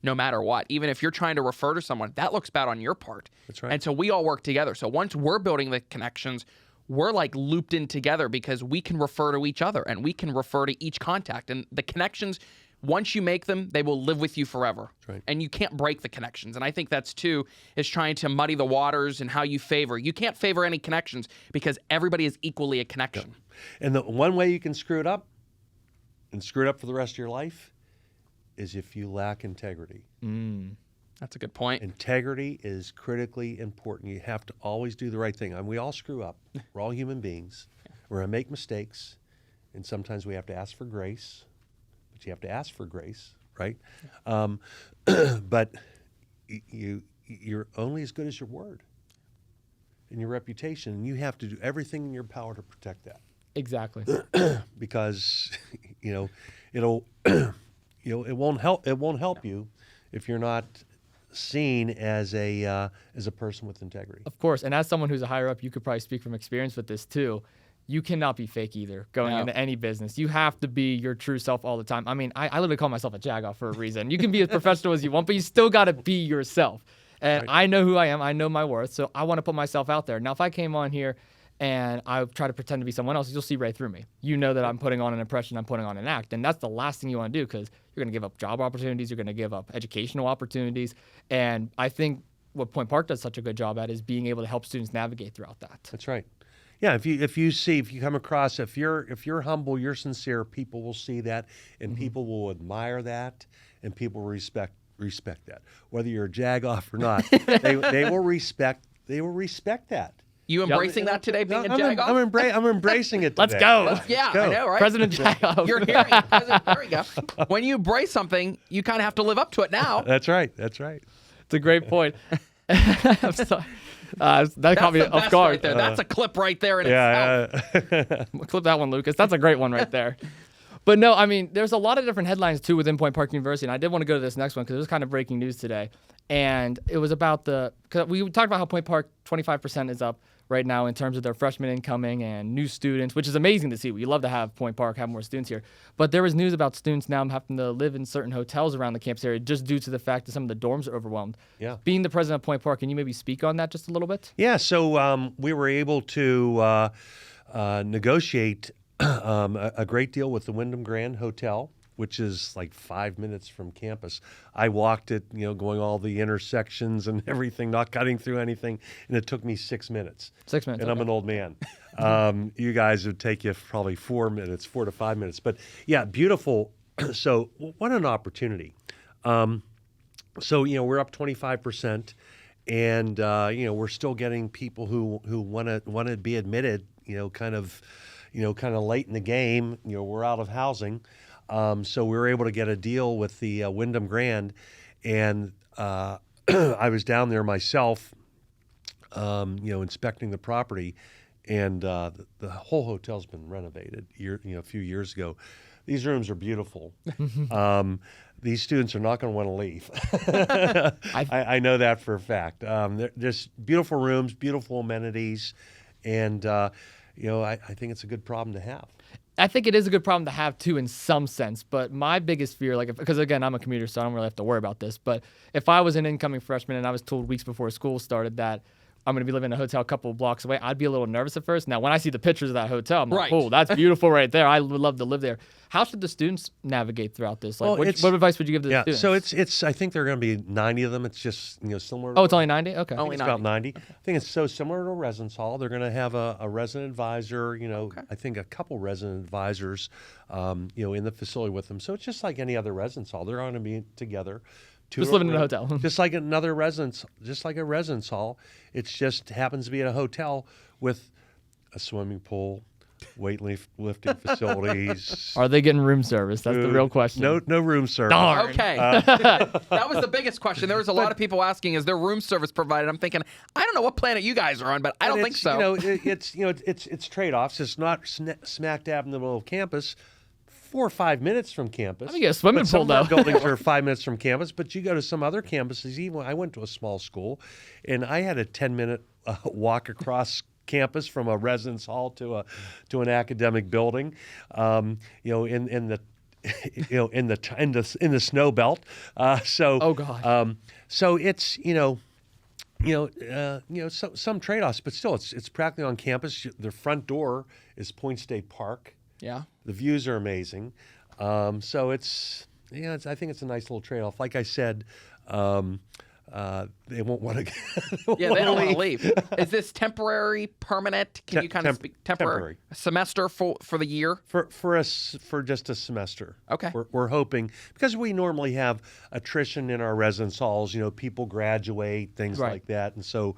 no matter what. Even if you're trying to refer to someone, that looks bad on your part. That's right. And so we all work together. So once we're building the connections, we're like looped in together because we can refer to each other and we can refer to each contact. And the connections, once you make them, they will live with you forever. That's right. And you can't break the connections. And I think that's too, is trying to muddy the waters and how you favor. You can't favor any connections because everybody is equally a connection. Yeah. And the one way you can screw it up, and screw it up for the rest of your life, is if you lack integrity. That's a good point. Integrity is critically important. You have to always do the right thing. And we all screw up. We're all human beings. We're going to make mistakes. And sometimes we have to ask for grace. But you have to ask for grace, right? But you're only as good as your word and your reputation. And you have to do everything in your power to protect that. Exactly. Because, it'll... it won't help you if you're not seen as a person with integrity. Of course, and as someone who's a higher up, you could probably speak from experience with this too. You cannot be fake either going into any business. You have to be your true self all the time. I mean, I literally call myself a jagoff for a reason. You can be as professional as you want, but you still got to be yourself. And I know who I am. I know my worth. So I want to put myself out there. Now, if I came on here and I try to pretend to be someone else, you'll see right through me. You know that I'm putting on an impression, I'm putting on an act. And that's the last thing you want to do because you're going to give up job opportunities, you're going to give up educational opportunities. And I think what Point Park does such a good job at is being able to help students navigate throughout that. That's right. Yeah, if you come across, if you're humble, you're sincere, people will see that and people will admire that and people will respect that. Whether you're a jagoff or not, they will respect that. You embracing that today, being a jagoff? I'm embracing it today. Let's go. Yeah, go. I know, right? President Jagoff. You're hearing it. There we go. When you embrace something, you kind of have to live up to it now. That's right. It's a great point. I'm sorry. That caught me off guard. Right there. That's a clip right there in itself. Clip that one, Lucas. That's a great one right there. But no, I mean, there's a lot of different headlines too within Point Park University, and I did want to go to this next one because it was kind of breaking news today. And it was about because we talked about how Point Park 25% is up right now in terms of their freshmen incoming and new students, which is amazing to see. We love to have Point Park have more students here. But there was news about students now having to live in certain hotels around the campus area just due to the fact that some of the dorms are overwhelmed. Yeah. Being the president of Point Park, can you maybe speak on that just a little bit? Yeah, so we were able to negotiate a great deal with the Wyndham Grand Hotel, which is like 5 minutes from campus. I walked it, going all the intersections and everything, not cutting through anything, and it took me 6 minutes. 6 minutes. And I'm an old man. You guys would take you probably 4 minutes, 4 to 5 minutes. But yeah, beautiful. So what an opportunity. So we're up 25%, and we're still getting people who want to be admitted. Kind of late in the game. We're out of housing. So we were able to get a deal with the Wyndham Grand, and I was down there myself, inspecting the property, and the whole hotel's been renovated a few years ago. These rooms are beautiful. These students are not going to want to leave. I know that for a fact. There's beautiful rooms, beautiful amenities, and I think it's a good problem to have. I think it is a good problem to have too, in some sense. But my biggest fear, because again, I'm a commuter, so I don't really have to worry about this. But if I was an incoming freshman and I was told weeks before school started that I'm going to be living in a hotel a couple of blocks away, I'd be a little nervous at first. Now, when I see the pictures of that hotel, I'm like, oh, that's beautiful right there. I would love to live there. How should the students navigate throughout this? What advice would you give to the students? So it's. I think there are going to be 90 of them. It's just similar. Oh, it's only 90? Okay. Only about 90. Okay. I think it's so similar to a residence hall. They're going to have a resident advisor. I think a couple resident advisors, in the facility with them. So it's just like any other residence hall. They're going to be together, Just living in a hotel. Just like another residence, just like a residence hall. It just happens to be at a hotel with a swimming pool, weightlifting facilities. Are they getting room service? That's the real question. No room service. Darn. Okay. That was the biggest question. There was a lot of people asking, is there room service provided? I'm thinking, I don't know what planet you guys are on, but I don't think so. It's trade-offs. It's not smack dab in the middle of campus. 4 or 5 minutes from campus. Let me get a swimming but some pool, of our though. buildings are 5 minutes from campus, but you go to some other campuses. Even I went to a small school, and I had a 10-minute walk across campus from a residence hall to an academic building. In the in the snow belt. Oh God. So it's some trade-offs, but still it's practically on campus. The front door is Point State Park. Yeah. The views are amazing. So I think it's a nice little trade-off. Like I said, they won't want to. Yeah, they don't want to leave. Is this temporary, permanent? Can you kind of speak temporary? A semester for the year? For just a semester. Okay. We're hoping, because we normally have attrition in our residence halls. People graduate, things like that, and so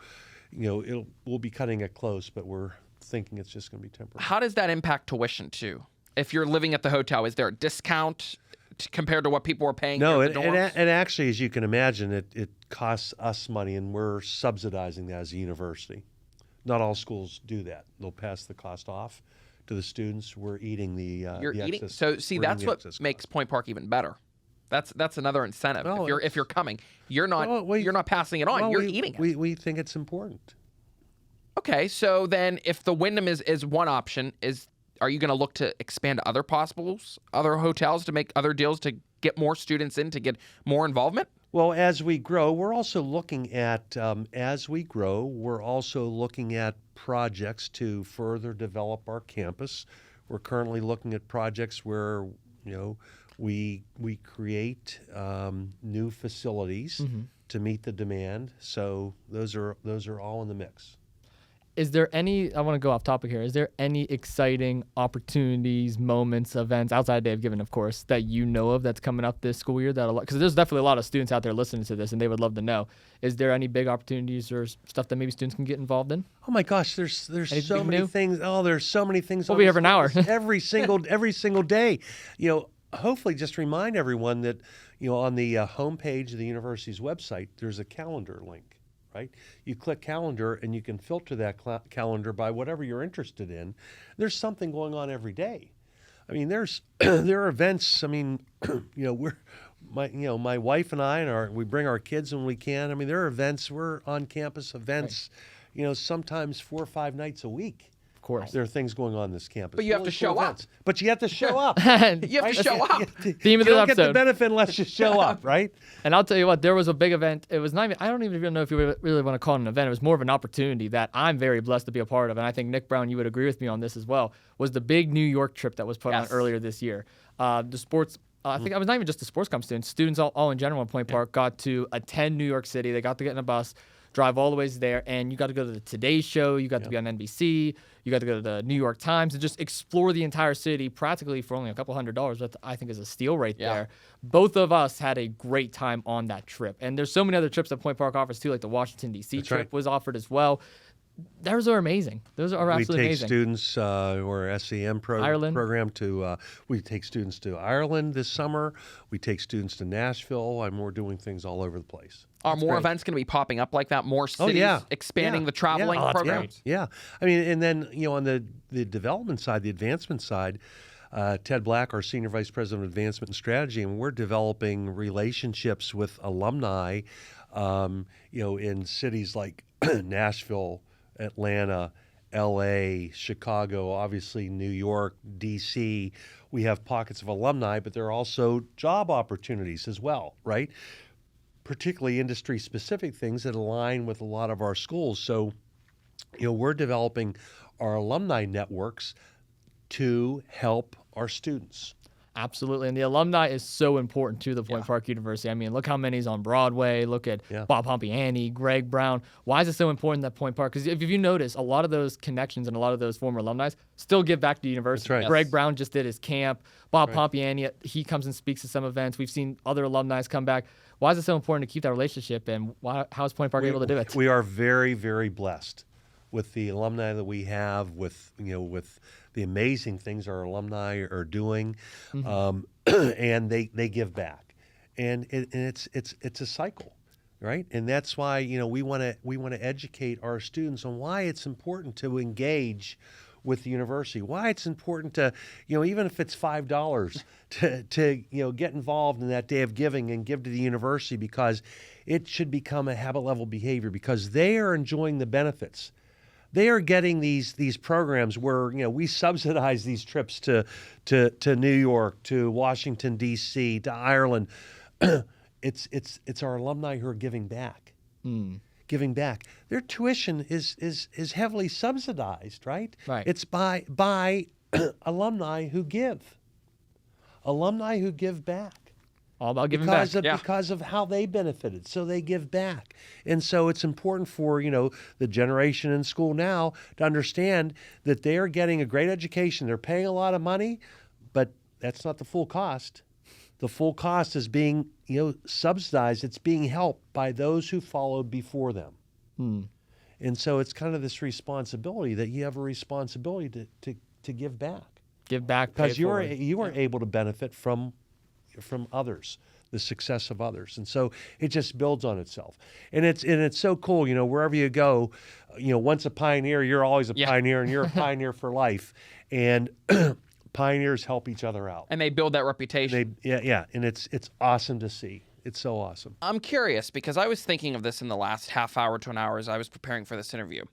we'll be cutting it close, but we're thinking it's just going to be temporary. How does that impact tuition too? If you're living at the hotel, is there a discount compared to what people are paying? No, here at the dorms? and actually, as you can imagine, it costs us money, and we're subsidizing that as a university. Not all schools do that. They'll pass the cost off to the students. We're eating the You're the eating. excess. So see, we're that's eating the what excess makes cost. Point Park even better. That's another incentive. Well, if you're coming, you're not Well, you're not passing it on. Well, you're we, eating it. We think it's important. Okay, so then if the Wyndham is one option, are you going to look to expand to other hotels to make other deals to get more students in, to get more involvement? Well, as we grow, we're also looking at projects to further develop our campus. We're currently looking at projects where we create new facilities to meet the demand. So those are all in the mix. Is there any, I want to go off topic here, is there any exciting opportunities, moments, events, outside of Dave Given, of course, that you know of that's coming up this school year? Because there's definitely a lot of students out there listening to this, and they would love to know. Is there any big opportunities or stuff that maybe students can get involved in? Oh my gosh, there's so many new? things. Oh, there's so many things. We'll be here for an hour. every single day. Hopefully, just remind everyone that on the homepage of the university's website, there's a calendar link. Right? You click calendar, and you can filter that calendar by whatever you're interested in. There's something going on every day. I mean, there are events. I mean, my wife and I we bring our kids when we can. I mean, there are events. We're on campus events. Right. Sometimes 4 or 5 nights a week. Of course. There are things going on in this campus. But you have to show up. But you have to show up. You have to show up. Theme of you the don't get the episode. benefit unless you show up, right? And I'll tell you what, there was a big event. It was not even, I don't even know if you really want to call it an event. It was more of an opportunity that I'm very blessed to be a part of. And I think, Nick Brown, you would agree with me on this as well, was the big New York trip that was put on earlier this year. The sports, I think it was not even just the sports comp students all in general in Point Park got to attend New York City. They got to get in a bus, drive all the ways there, and you got to go to the Today Show. You got to be on NBC. You got to go to the New York Times and just explore the entire city practically for only a couple $100. That I think is a steal right there. Both of us had a great time on that trip. And there's so many other trips that Point Park offers too, like the Washington, D.C. trip was offered as well. Those are amazing. Those are absolutely amazing. We take students or SEM program to. We take students to Ireland this summer. We take students to Nashville, and we're doing things all over the place. Are more events going to be popping up like that? More cities expanding the traveling programs? Yeah. I mean, and then on the development side, the advancement side, Ted Black, our Senior Vice President of Advancement and Strategy, and we're developing relationships with alumni, in cities like Nashville, Atlanta, L.A., Chicago, obviously New York, D.C. We have pockets of alumni, but there are also job opportunities as well, right? Particularly industry-specific things that align with a lot of our schools. So, we're developing our alumni networks to help our students. Absolutely. And the alumni is so important to the Point Park University. I mean, look how many's on Broadway. Look at Bob Pompiani, Greg Brown. Why is it so important that Point Park? Because if you notice, a lot of those connections and a lot of those former alumni still give back to the university. That's right. Greg Brown just did his camp. Bob Pompiani, he comes and speaks at some events. We've seen other alumni come back. Why is it so important to keep that relationship, and how is Point Park able to do it? We are very, very blessed with the alumni that we have, with the amazing things our alumni are doing, and they give back, and it's a cycle, right? And that's why we want to educate our students on why it's important to engage with the university, why it's important to, even if it's $5 to get involved in that day of giving and give to the university, because it should become a habit level behavior, because they are enjoying the benefits. They are getting these programs where we subsidize these trips to New York, to Washington D.C., to Ireland. It's our alumni who are giving back. Giving back. Their tuition is heavily subsidized, right? Right. It's by alumni who give. Alumni who give back. All about giving back. Because of how they benefited, so they give back. And so it's important for the generation in school now to understand that they are getting a great education. They're paying a lot of money, but that's not the full cost. The full cost is being subsidized. It's being helped by those who followed before them. And so it's kind of this responsibility that you have a responsibility to give back. Give back, because you are able to benefit from others, the success of others, and so it just builds on itself. And it's so cool, wherever you go, once a pioneer, you're always a pioneer, and you're a pioneer for life. And pioneers help each other out, and they build that reputation. And it's awesome to see. It's so awesome. I'm curious, because I was thinking of this in the last half hour to an hour as I was preparing for this interview.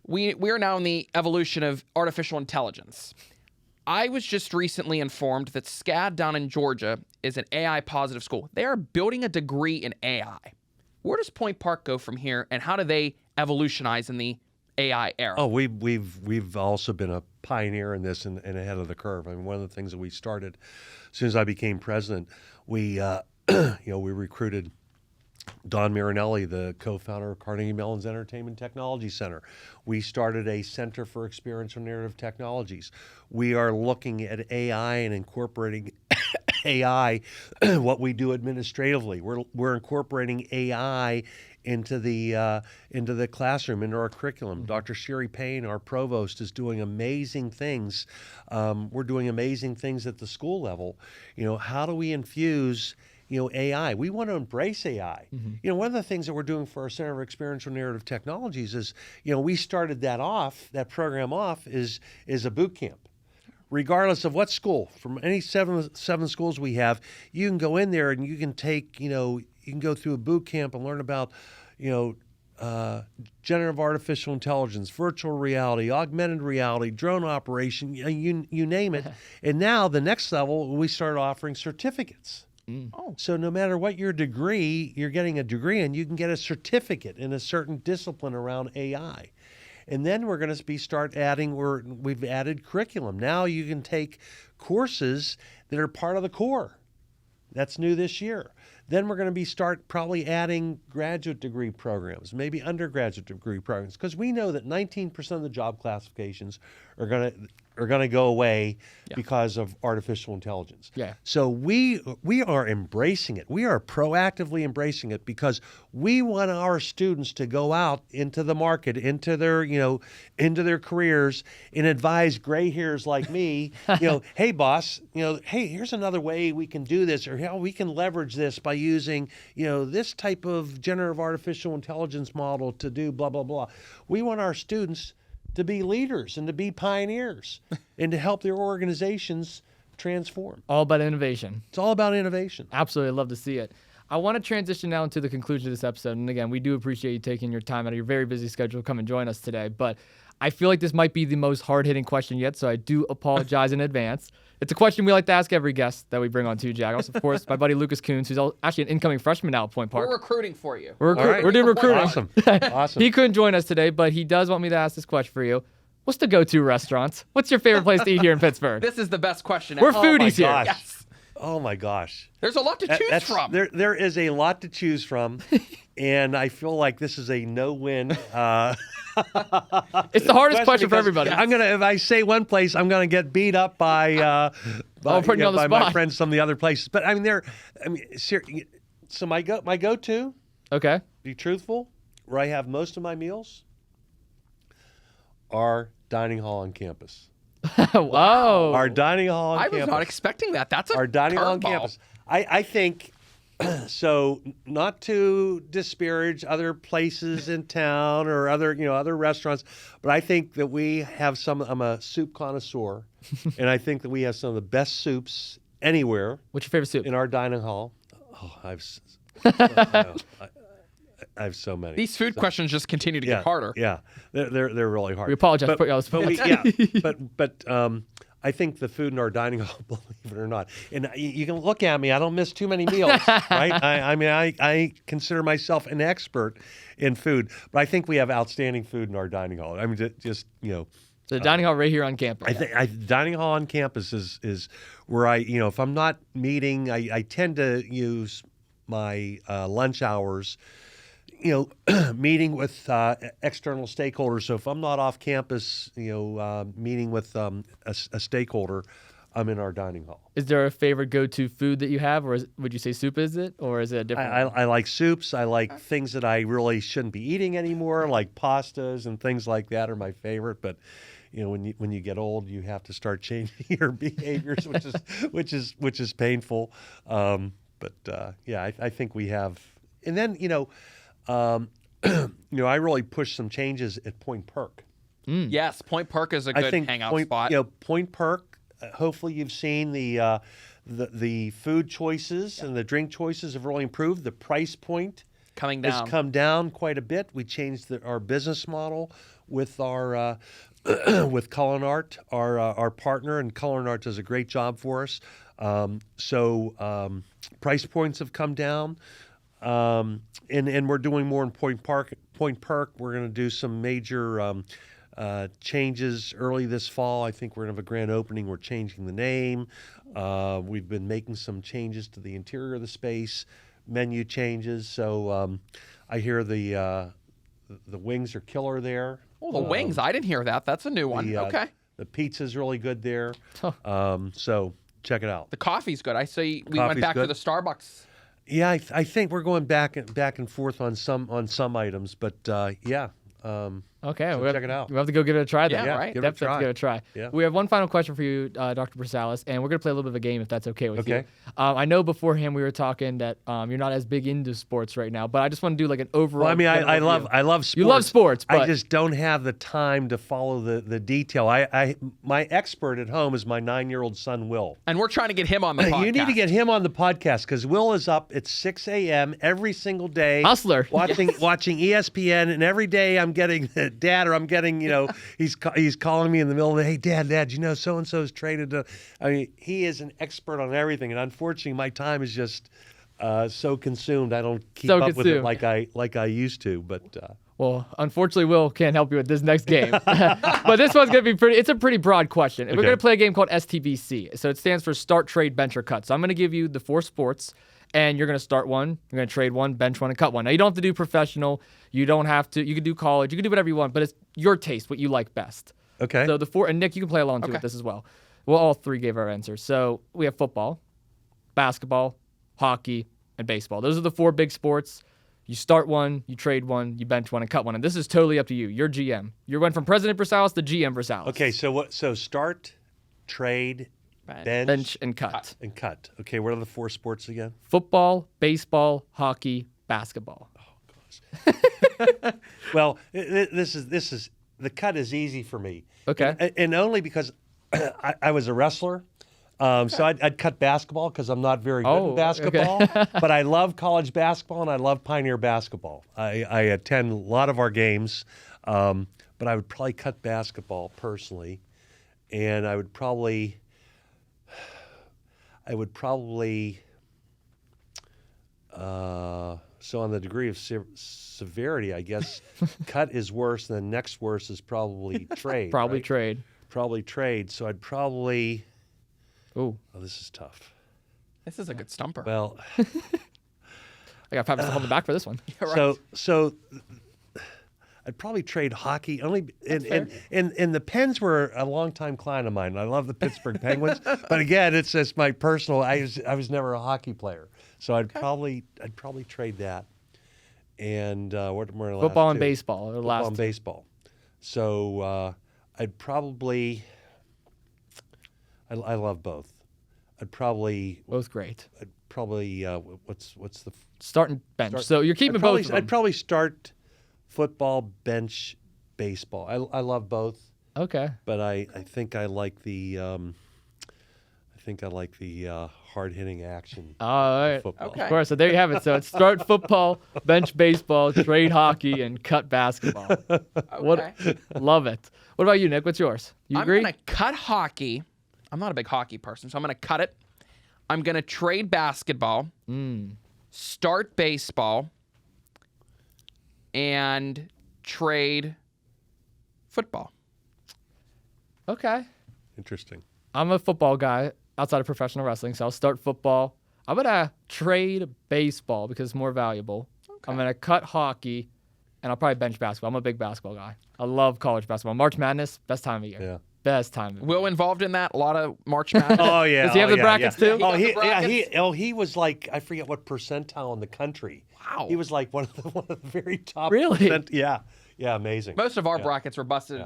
We are now in the evolution of artificial intelligence. I was just recently informed that SCAD down in Georgia is an AI positive school. They are building a degree in AI. Where does Point Park go from here, and how do they evolutionize in the AI era? Oh, we've also been a pioneer in this and ahead of the curve. I mean, one of the things that we started as soon as I became president, we recruited Don Marinelli, the co-founder of Carnegie Mellon's Entertainment Technology Center. We started a Center for Experiential Narrative Technologies. We are looking at AI and incorporating AI, what we do administratively. We're incorporating AI into the classroom, into our curriculum. Dr. Sherry Payne, our provost, is doing amazing things. We're doing amazing things at the school level. How do we infuse AI? We want to embrace AI. One of the things that we're doing for our Center for Experiential Narrative Technologies is, we started that program off is a boot camp. Regardless of what school, from any seven schools we have, you can go in there and you can take, you can go through a boot camp and learn about, generative artificial intelligence, virtual reality, augmented reality, drone operation, you name it. And now the next level, we start offering certificates. So no matter what your degree, you're getting a degree, and you can get a certificate in a certain discipline around AI. And then we're going to start adding, we've added curriculum. Now you can take courses that are part of the core. That's new this year. Then we're going to start probably adding graduate degree programs, maybe undergraduate degree programs, because we know that 19% of the job classifications are going to go away because of artificial intelligence. So we are embracing it. We are proactively embracing it, because we want our students to go out into the market, into their careers, and advise gray hairs like me, hey boss, hey, here's another way we can do this, or how we can leverage this by using, this type of generative artificial intelligence model to do blah, blah, blah. We want our students to be leaders and to be pioneers and to help their organizations transform. All about innovation. It's all about innovation. Absolutely. I'd love to see it. I want to transition now into the conclusion of this episode. And again, we do appreciate you taking your time out of your very busy schedule to come and join us today. But I feel like this might be the most hard-hitting question yet, so I do apologize in advance. It's a question we like to ask every guest that we bring on to Jaggos. Of course, my buddy Lucas Coons, who's actually an incoming freshman now at Point Park. We're recruiting for you. We're doing recruiting. Awesome. He couldn't join us today, but he does want me to ask this question for you. What's the go-to restaurants? What's your favorite place to eat here in Pittsburgh? This is the best question. We're ever. foodies here. Gosh. Yes. Oh my gosh. There's a lot to choose from. There is a lot to choose from, and I feel like this is a no-win. It's the hardest question for everybody. If I say one place, I'm gonna get beat up by putting you on the by my spot. friends from the other places. But so my go-to, Okay. be truthful, where I have most of my meals, are dining hall on campus. Whoa. Our dining hall on I campus. was not expecting that. That's a Our dining hall on curveball. campus. I think, so not to disparage other places in town or other restaurants, but I think that we have I'm a soup connoisseur, and I think that we have some of the best soups anywhere What's your favorite soup? in our dining hall. Oh, I have so many. These food questions just continue to get harder. Yeah, they're really hard. We apologize for putting you on the spot. But I think the food in our dining hall, believe it or not, and you can look at me. I don't miss too many meals, right? I consider myself an expert in food, but I think we have outstanding food in our dining hall. I mean, just The dining hall right here on campus. I think dining hall on campus is where if I'm not meeting, I tend to use my lunch hours, meeting with external stakeholders. So if I'm not off campus, meeting with a stakeholder, I'm in our dining hall. Is there a favorite go-to food that you have, or would you say soup is it, or is it a different? I like soups. I like things that I really shouldn't be eating anymore, like pastas and things like that are my favorite. But when you get old, you have to start changing your behaviors, which is painful. I think we have, and then I really pushed some changes at Point Perk. Yes, Point Park is a good hangout spot. Point Perk. Hopefully, you've seen the food choices and the drink choices have really improved. The price point Coming down. has come down quite a bit. We changed our business model with our with Culinart, our partner, and Culinart does a great job for us. Price points have come down. And we're doing more in Point Perk. We're going to do some major changes early this fall. I think we're going to have a grand opening. We're changing the name. We've been making some changes to the interior of the space, menu changes. So I hear the wings are killer there. Oh, the wings. I didn't hear that. That's a new one. Okay. The pizza's really good there. So check it out. The coffee's good. I see we went Coffee's back to good. the Starbucks. Yeah, I think we're going back and forth on some items, but Okay, so check it out. We'll have to go give it a try then. Yeah, right. Give it a Definitely have to give it a try. Yeah. We have one final question for you, Dr. Brussalis, and we're going to play a little bit of a game if that's okay with you. Okay. I know beforehand we were talking that you're not as big into sports right now, but I just want to do like an overall. Well, I mean, I general love review. sports. You love sports, but I just don't have the time to follow the detail. My expert at home is my 9-year-old son, Will. And we're trying to get him on the podcast. You need to get him on the podcast because Will is up at 6 a.m. every single day. Hustler. Watching ESPN, and every day I'm getting Dad, or I'm getting, he's calling me in the middle of the day, hey, Dad, so and so's traded. I mean, he is an expert on everything, and unfortunately, my time is just so consumed. I don't keep up with it like I used to. But well, unfortunately, Will can't help you with this next game. But this one's going to be it's a pretty broad question. We're going to play a game called STBC. So it stands for Start, Trade, Bench, or Cut. So I'm going to give you the 4 sports, and you're going to start one, you're going to trade one, bench one, and cut one. Now, you don't have to do professional. You don't have to. You can do college. You can do whatever you want, but it's your taste, what you like best. okay, So the 4, and Nick, you can play along too with this as well. Well, all 3 gave our answers. So we have football, basketball, hockey, and baseball. Those are the 4 big sports. You start one, you trade one, you bench one, and cut one. And this is totally up to you. You're GM. You went from President Brussalis to GM Brussalis. okay. So what? So start, trade, Bench and cut. and cut. Okay, what are the 4 sports again? Football, baseball, hockey, basketball. Well, this is the cut is easy for me. Okay. and only because I was a wrestler. So I'd cut basketball because I'm not very good in basketball. But I love college basketball and I love Pioneer basketball. I attend a lot of our games, but I would probably cut basketball personally, and I would probably So on the degree of severity, I guess cut is worse, and the next worst is probably trade. Probably right? trade. Probably trade. So I'd probably. Ooh. Oh, this is tough. This is a good stumper. Well, I got 5 minutes to hold the back for this one. so I'd probably trade hockey. Only and the Pens were a longtime client of mine. I love the Pittsburgh Penguins, but again, it's just my personal. I was never a hockey player, so I'd probably trade that. And what were the last Football and two? baseball are the last Football and two. baseball. So I'd probably. I love both. I'd probably. Both great. I'd probably. What's the Start and bench. So you're keeping both of them. I'd probably start football, bench, baseball. I love both, Okay. but I think I like the hard hitting action. All right. Football. Okay. Of course. So there you have it. So it's start football, bench baseball, trade hockey, and cut basketball. Okay. Love it. What about you, Nick? What's yours? You agree? I'm going to cut hockey. I'm not a big hockey person, so I'm going to cut it. I'm going to trade basketball, start baseball, and trade football. Okay. Interesting. I'm a football guy outside of professional wrestling, so I'll start football. I'm going to trade baseball because it's more valuable. Okay. I'm going to cut hockey, and I'll probably bench basketball. I'm a big basketball guy. I love college basketball. March Madness, best time of year. Yeah. Best time of year. Will involved in that? A lot of March Madness? Oh yeah. Does he have the brackets too? Oh, He got the brackets? he was like, I forget what percentile in the country. Wow. He was like one of the very top. Really? Yeah. Yeah. Amazing. Most of our brackets were busted,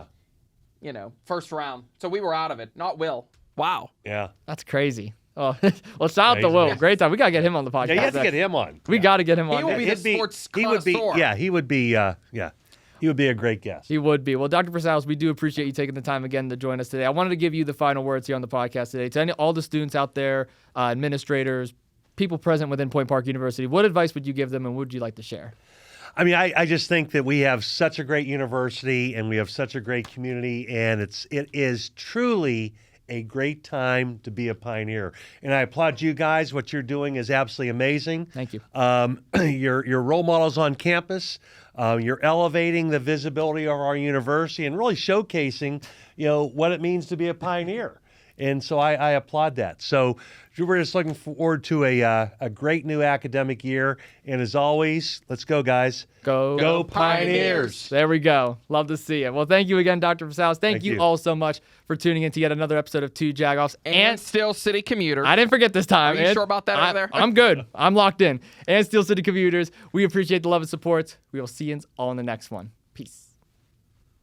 Yeah. first round. So we were out of it. Not Will. Wow. Yeah. That's crazy. Oh, well, shout out to Amazing. Will. Great time. We got to get him on the podcast. Yeah. You have to get him on. We got to get him on. He will be next. the sports He would be. connoisseur. Yeah. He would be. Yeah. He would be a great guest. He would be. Well, Dr. Brussalis, we do appreciate you taking the time again to join us today. I wanted to give you the final words here on the podcast today. To all the students out there, administrators, people present within Point Park University, what advice would you give them and what would you like to share? I mean, I just think that we have such a great university and we have such a great community, and it is truly a great time to be a pioneer. And I applaud you guys. What you're doing is absolutely amazing. Thank you. You're role models on campus. You're elevating the visibility of our university and really showcasing, what it means to be a pioneer. And so I applaud that. So we're just looking forward to a great new academic year. And as always, let's go, guys. Go Pioneers. There we go. Love to see it. Well, thank you again, Dr. Brussalis. Thank you you. all so much for tuning in to yet another episode of Two Jagoffs. And Steel City Commuters. I didn't forget this time. Are you sure about that over there? I'm good. I'm locked in. And Steel City Commuters, we appreciate the love and support. We will see you all in the next one. Peace.